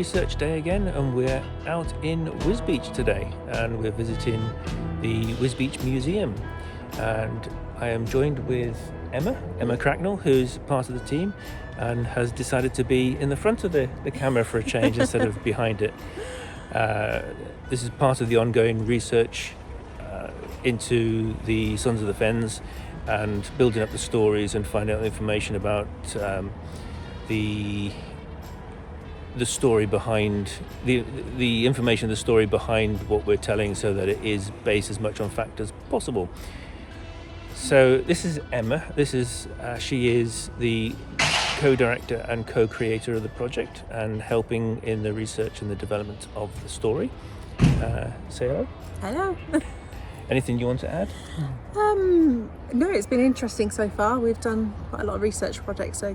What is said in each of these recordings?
research day again, and we're out in Wisbech today, and we're visiting the Wisbech Museum. And I am joined with Emma Cracknell, who's part of the team and has decided to be in the front of the camera for a change instead of behind it. This is part of the ongoing research into the Sons of the Fens and building up the stories and finding out information about the story behind the information, the story behind what we're telling, so that it is based as much on fact as possible. So this is Emma. She is the co-director and co-creator of the project and helping in the research and the development of the story. Say hello. Hello. Anything you want to add? No, it's been interesting so far. We've done quite a lot of research projects so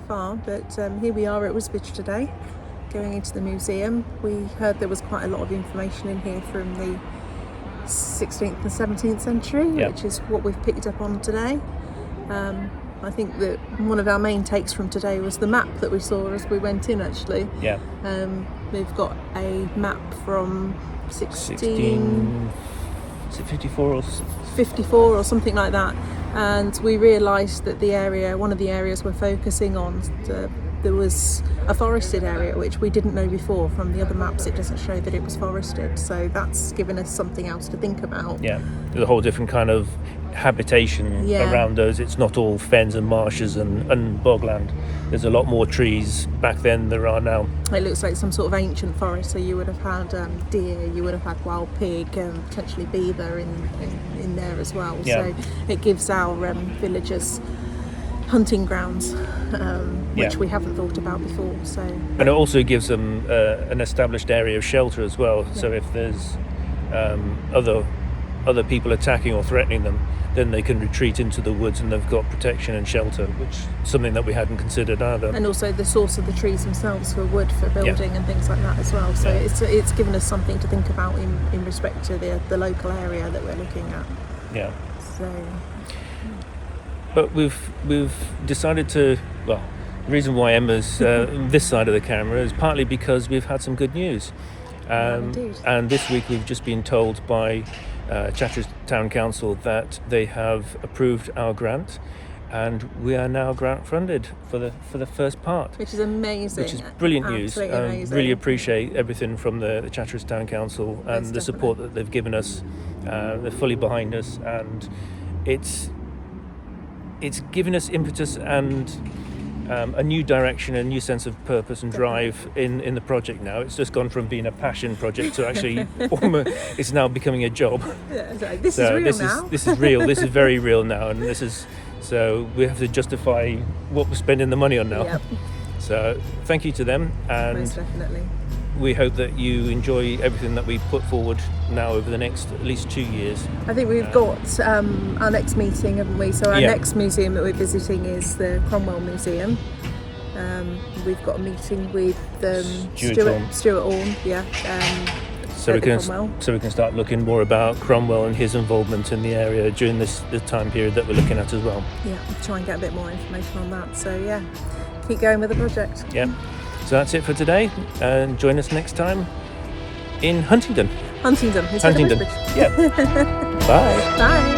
far, but here we are at Wisbech today, going into the museum. We heard there was quite a lot of information in here from the 16th and 17th century, which is what we've picked up on today. I think that one of our main takes from today was the map that we saw as we went in, actually. Yeah. We've got a map from 54 or something like that, and we realised that one of the areas we're focusing on, there was a forested area, which we didn't know before. From the other maps it doesn't show that it was forested, so that's given us something else to think about. There's a whole different kind of habitation around us. It's not all fens and marshes and bogland. There's a lot more trees back then there are now. It looks like some sort of ancient forest, so you would have had deer, you would have had wild pig, potentially beaver in there as well. So it gives our villagers hunting grounds, which we haven't thought about before. So, and it also gives them an established area of shelter as well. So if there's other people attacking or threatening them, then they can retreat into the woods and they've got protection and shelter, which is something that we hadn't considered either. And also the source of the trees themselves for wood, for building and things like that as well. So it's given us something to think about in respect to the local area that we're looking at. Yeah. So. But we've decided to, the reason why Emma's this side of the camera is partly because we've had some good news. And this week we've just been told by Chatteris Town Council that they have approved our grant, and we are now grant funded for the first part, which is amazing. Which is brilliant news. Amazing. Really appreciate everything from the Chatteris Town Council and the support that they've given us. They're fully behind us, and it's given us impetus and a new direction, a new sense of purpose and drive in the project now. It's just gone from being a passion project to actually it's now becoming a job. This is real now. This is real. This is very real now, and so we have to justify what we're spending the money on now. Yep. So thank you to them, and most definitely. We hope that you enjoy everything that we put forward now over the next at least 2 years. I think we've got our next meeting, haven't we? So our next museum that we're visiting is the Cromwell Museum. We've got a meeting with Stuart Orne, so we can start looking more about Cromwell and his involvement in the area during the time period that we're looking at as well. Yeah, we'll try and get a bit more information on that. So keep going with the project. Yeah. So that's it for today, and join us next time in Huntingdon. Huntingdon. Yeah. Bye. Bye.